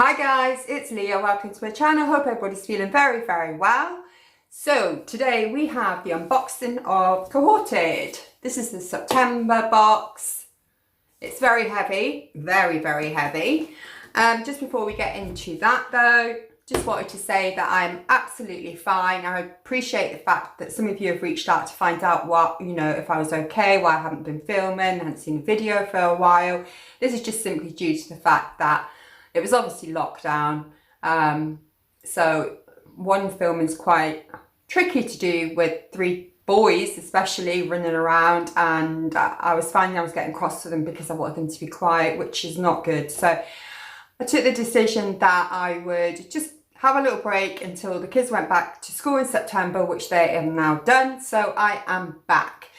Hi guys, it's Leah. Welcome to my channel. Hope everybody's feeling very, very well. So today we have the unboxing of Cohorted. This is the September box. It's very heavy, very, very heavy. Just before we get into that though, just wanted to say that I'm absolutely fine. I appreciate the fact that some of you have reached out to find out what, if I was okay, why I haven't been filming, hadn't seen a video for a while. This is just simply due to the fact that it was obviously lockdown, so one filming is quite tricky to do with 3 boys, especially running around, and I was finding I was getting cross with them because I wanted them to be quiet, which is not good. So I took the decision that I would just have a little break until the kids went back to school in September, which they have now done. So I am back.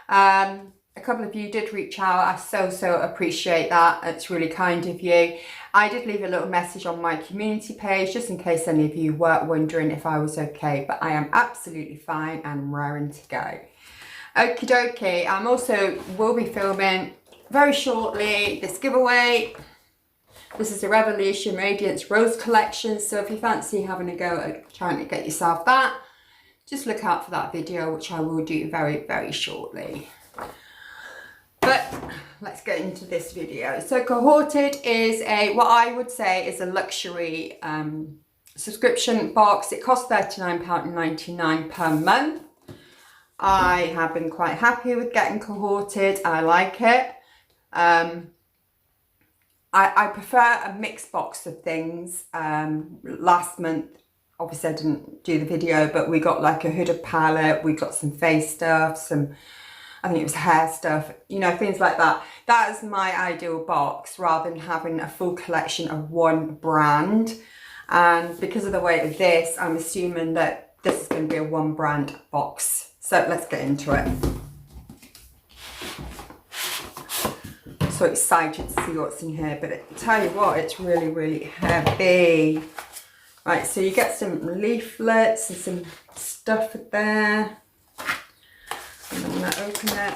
A couple of you did reach out. I so appreciate that. It's really kind of you. I did leave a little message on my community page just in case any of you were wondering if I was okay, but I am absolutely fine and raring to go. Okie dokie. I'm also will be filming very shortly this giveaway. This is the Revolution Radiance Rose Collection, so if you fancy having a go at trying to get yourself that, just look out for that video, which I will do very, very shortly. But let's get into this video. So Cohorted is what I would say is a luxury subscription box. It costs £39.99 per month. I have been quite happy with getting Cohorted. I like it. I prefer a mixed box of things. Last month, obviously I didn't do the video, but we got like a hooded palette. We got some face stuff, I think it was hair stuff, things like that. That is my ideal box rather than having a full collection of one brand. And because of the weight of this, I'm assuming that this is going to be a one brand box. So let's get into it. I'm so excited to see what's in here, but I tell you what, it's really, really heavy. Right, so you get some leaflets and some stuff there. And I'm going to open it.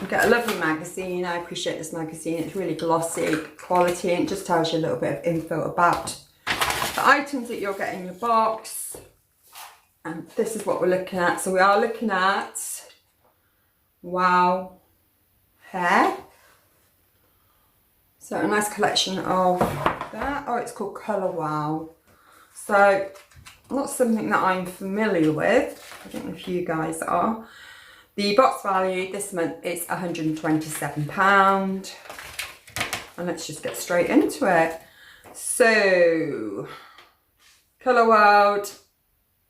You get a lovely magazine. I appreciate this magazine. It's really glossy quality and it just tells you a little bit of info about the items that you'll get in your box. And this is what we're looking at. So we are looking at Wow hair. So a nice collection of that. Oh, it's called Colour Wow. So not something that I'm familiar with. I don't know if you guys are. The box value this month is £127. And let's just get straight into it. So, Colour World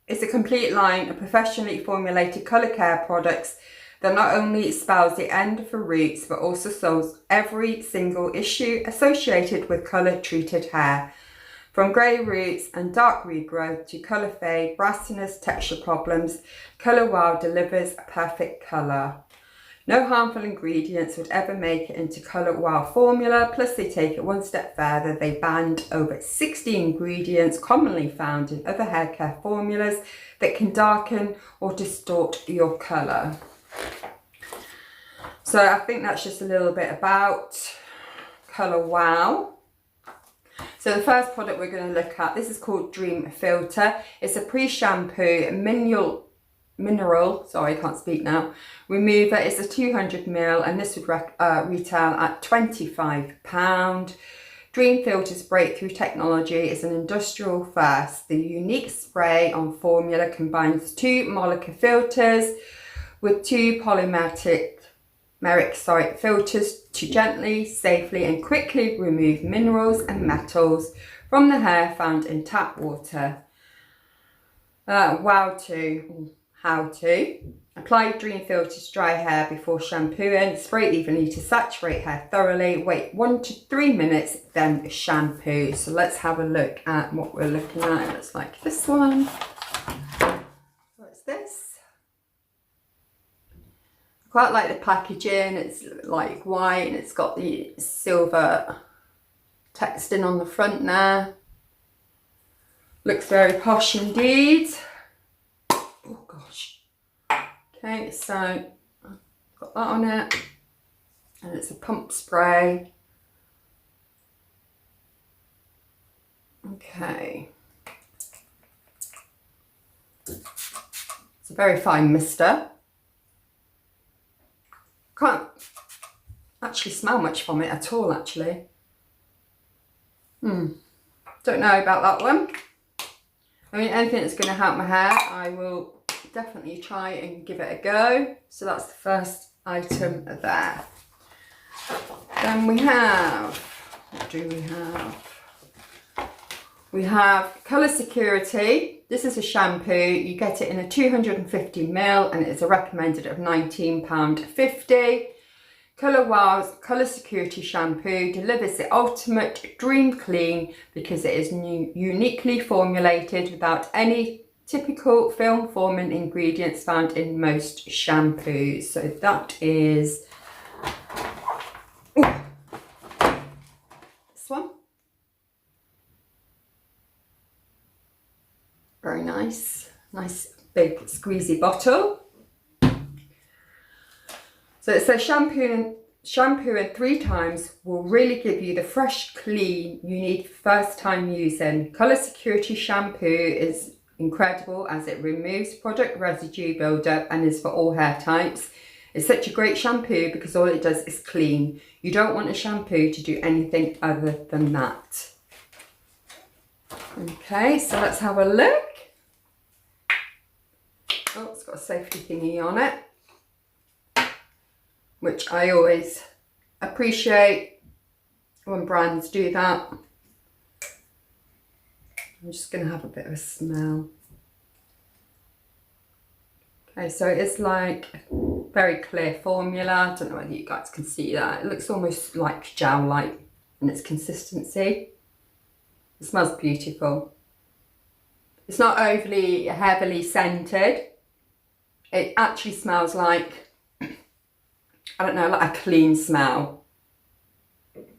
is a complete line of professionally formulated colour care products that not only spells the end for roots, but also solves every single issue associated with colour treated hair. From grey roots and dark regrowth to colour fade, brassiness, texture problems, Colour Wow delivers a perfect colour. No harmful ingredients would ever make it into Colour Wow formula, plus they take it one step further. They banned over 60 ingredients commonly found in other hair care formulas that can darken or distort your colour. So I think that's just a little bit about Colour Wow. So the first product we're going to look at, this is called Dream Filter. It's a pre-shampoo mineral, sorry, I can't speak now, remover. It's a 200ml and this would retail at £25. Dream Filter's breakthrough technology is an industrial first. The unique spray on formula combines 2 molecular filters with 2 polymeric filters to gently, safely and quickly remove minerals and metals from the hair found in tap water. How to apply Dream Filter to dry hair before shampooing. Spray evenly to saturate hair thoroughly. Wait 1 to 3 minutes, then shampoo. So let's have a look at what we're looking at. It looks like this one. What's this? Quite like the packaging. It's like white and it's got the silver texting on the front there. Looks very posh indeed. Oh gosh. Okay, so got that on it. And it's a pump spray. Okay. It's a very fine mister. Can't actually smell much from it at all, actually. Don't know about that one. I mean, anything that's going to help my hair, I will definitely try and give it a go. So that's the first item there. Then we have, what do we have? We have Colour Security. This is a shampoo. You get it in a 250ml and it's a recommended of £19.50. Colour Wow's Colour Security Shampoo delivers the ultimate dream clean because it is uniquely formulated without any typical film-forming ingredients found in most shampoos. So that is this one. Very nice. Nice big squeezy bottle. So it says shampoo in 3 times will really give you the fresh clean you need first time using. Colour Security Shampoo is incredible as it removes product residue buildup and is for all hair types. It's such a great shampoo because all it does is clean. You don't want a shampoo to do anything other than that. Okay, so let's have a look. Oh, it's got a safety thingy on it, which I always appreciate when brands do that. I'm just going to have a bit of a smell. Okay, so it's like very clear formula. I don't know whether you guys can see that. It looks almost like gel-like in its consistency. It smells beautiful. It's not overly heavily scented. It actually smells like, I don't know, like a clean smell.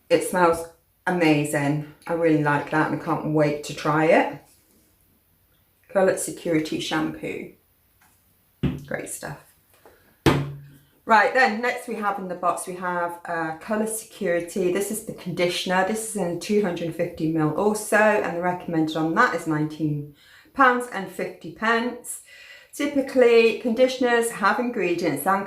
It smells amazing. I really like that and I can't wait to try it. Colour Security Shampoo. Great stuff. Right, then next we have in the box, we have Colour Security. This is the conditioner. This is in 250ml also, and the recommended on that is £19.50. Typically, conditioners have ingredients that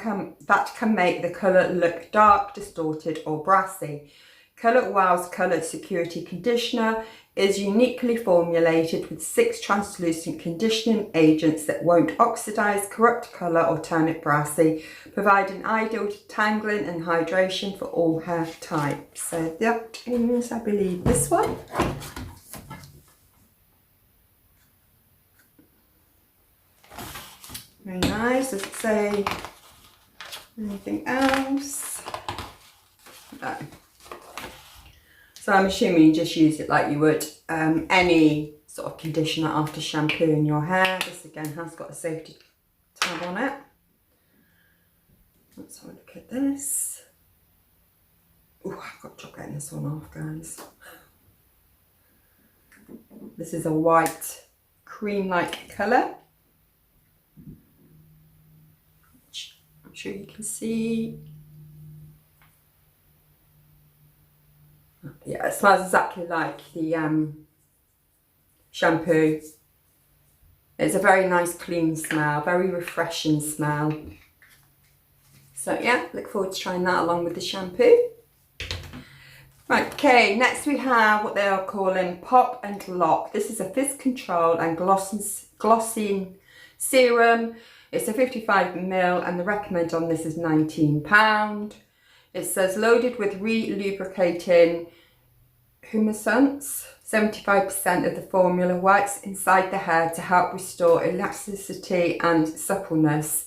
can make the colour look dark, distorted or brassy. Colour Wow's Colour Security Conditioner is uniquely formulated with 6 translucent conditioning agents that won't oxidise, corrupt colour or turn it brassy, providing ideal detangling and hydration for all hair types. So that is, I believe, this one. Very nice. Does it say anything else? No. So I'm assuming you just use it like you would any sort of conditioner after shampooing your hair. This again has got a safety tab on it. Let's have a look at this. Oh, I've got to get this one off, guys. This is a white cream-like colour. I'm sure you can see. Yeah, it smells exactly like the shampoo. It's a very nice clean smell, very refreshing smell. So yeah, look forward to trying that along with the shampoo. Right, okay, next we have what they are calling Pop and Lock. This is a fizz control and glossing serum. It's a 55ml and the recommend on this is £19. It says loaded with re-lubricating humectants. 75% of the formula works inside the hair to help restore elasticity and suppleness.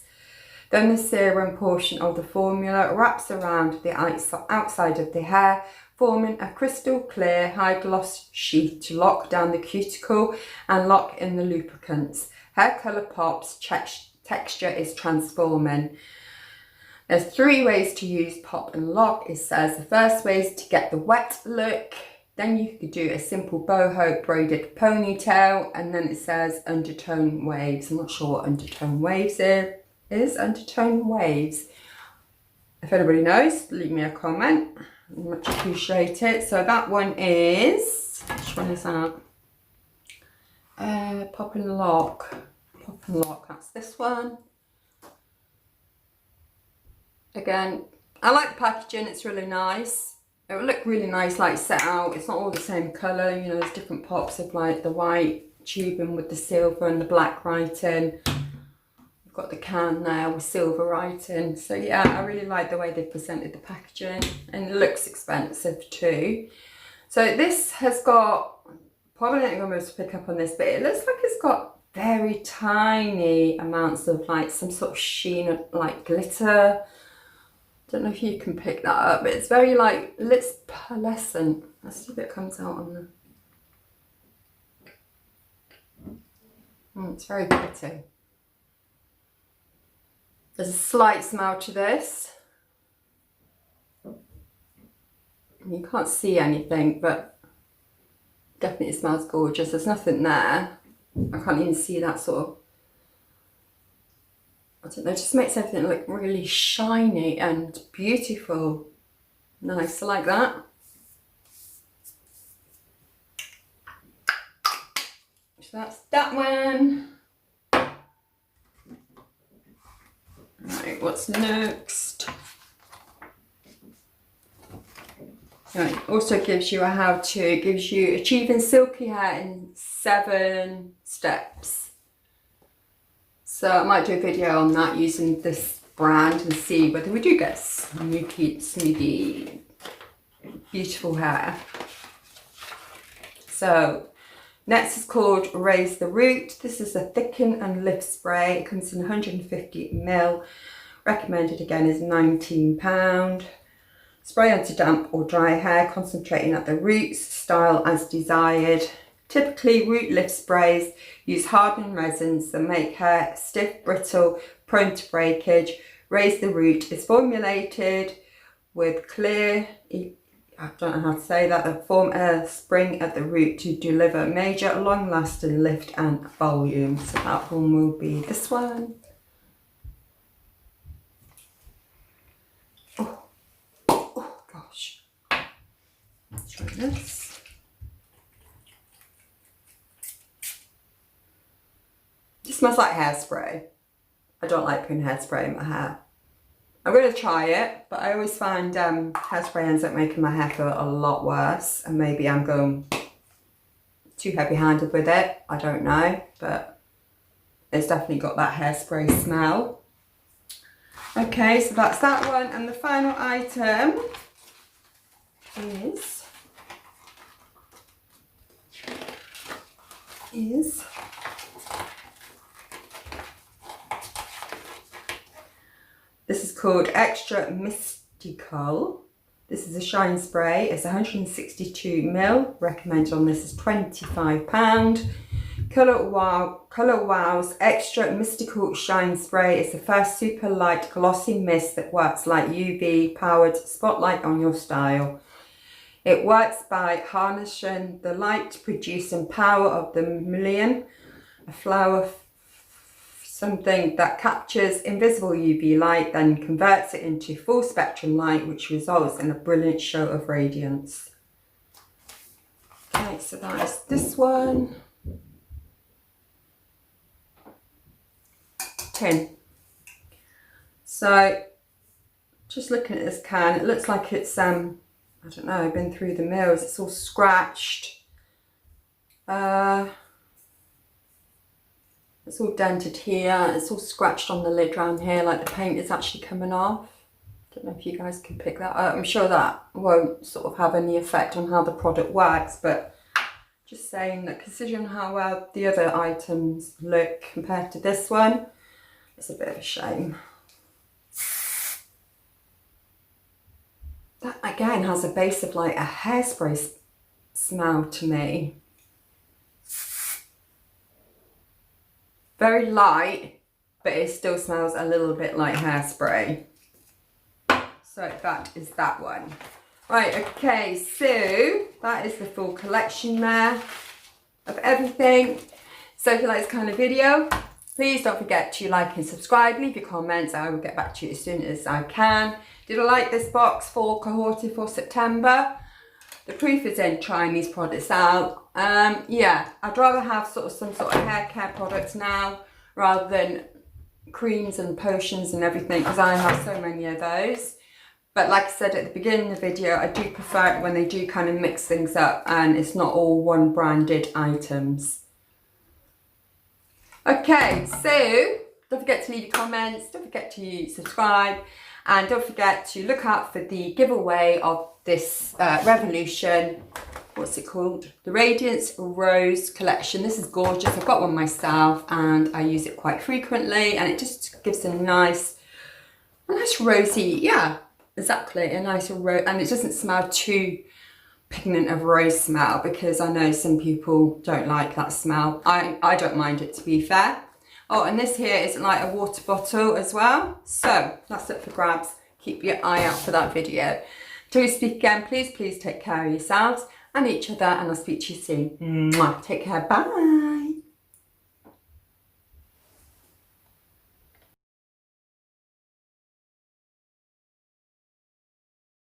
Then the serum portion of the formula wraps around the outside of the hair, forming a crystal clear high gloss sheath to lock down the cuticle and lock in the lubricants. Hair colour pops, texture is transforming. There's 3 ways to use Pop and Lock. It says the first way is to get the wet look. Then you could do a simple boho braided ponytail. And then it says undertone waves. I'm not sure what undertone waves is. Undertone waves. If anybody knows, leave me a comment. I much appreciate it. So that one is, which one is that? Pop and Lock. Pop and Lock, that's this one. Again, I like the packaging, it's really nice. It will look really nice like set out. It's not all the same colour, you know, there's different pops of like the white tubing with the silver and the black writing. We've got the can there with silver writing. So yeah, I really like the way they presented the packaging, and it looks expensive too. So this has got, probably not going to be able to pick up on this, but it looks like it's got very tiny amounts of like some sort of sheen, like glitter. Don't know if you can pick that up, but it's very like, it's pearlescent. Let's see if it comes out on the... it's very pretty. There's a slight smell to this. You can't see anything, but definitely it smells gorgeous. There's nothing there. I can't even see that sort of, I don't know, it just makes everything look really shiny and beautiful. Nice, I like that. So that's that one. Right, what's next? Right, also gives you a how-to, gives you achieving silky hair in 7 steps. So I might do a video on that using this brand and see whether we do get smoothie, beautiful hair. So next is called Raise the Root. This is a thicken and lift spray. It comes in 150 ml. Recommended again is £19. Spray onto damp or dry hair, concentrating at the roots, style as desired. Typically, root lift sprays use hardening resins that make hair stiff, brittle, prone to breakage. Raise the Root is formulated with clear, I don't know how to say that, that form a spring at the root to deliver major long-lasting lift and volume. So that one will be this one. Oh gosh. Let's try this. It smells like hairspray. I don't like putting hairspray in my hair. I'm going to try it, but I always find hairspray ends up making my hair feel a lot worse, and maybe I'm going too heavy-handed with it. I don't know, but it's definitely got that hairspray smell. Okay, so that's that one, and the final item is this is called Extra Mystical. This is a shine spray. It's 162 ml. Recommended on this is £25. Colour Wow's Extra Mystical Shine Spray is the first super light glossy mist that works like UV powered spotlight on your style. It works by harnessing the light producing power of the mullein, a flower, something that captures invisible UV light, then converts it into full spectrum light, which results in a brilliant show of radiance. Okay, so that is this one. Tin. So, just looking at this can, it looks like it's, I don't know, I've been through the mills, it's all scratched. It's all dented here, it's all scratched on the lid around here, like the paint is actually coming off. Don't know if you guys can pick that up. I'm sure that won't sort of have any effect on how the product works, but just saying that considering how well the other items look compared to this one, it's a bit of a shame. That again has a base of like a hairspray smell to me. Very light, but it still smells a little bit like hairspray. So that is that one. Right, okay, so that is the full collection there of everything. So if you like this kind of video, please don't forget to like and subscribe, leave your comments, I will get back to you as soon as I can. Did I like this box for Cohorted for September? The proof is in trying these products out. Yeah, I'd rather have some sort of hair care products now rather than creams and potions and everything, because I have so many of those. But like I said at the beginning of the video, I do prefer it when they do kind of mix things up and it's not all one branded items. Okay, so don't forget to leave your comments, don't forget to subscribe, and don't forget to look out for the giveaway of this Revolution, what's it called? The Radiance Rose collection. This is gorgeous. I've got one myself and I use it quite frequently, and it just gives a nice rosy, yeah, exactly, a nice rose, and it doesn't smell too pigment of rose smell, because I know some people don't like that smell. I don't mind it, to be fair. Oh, and this here is like a water bottle as well. So that's it for grabs. Keep your eye out for that video. Till we speak again, please take care of yourselves and each other, and I'll speak to you soon. Mwah. Take care, bye.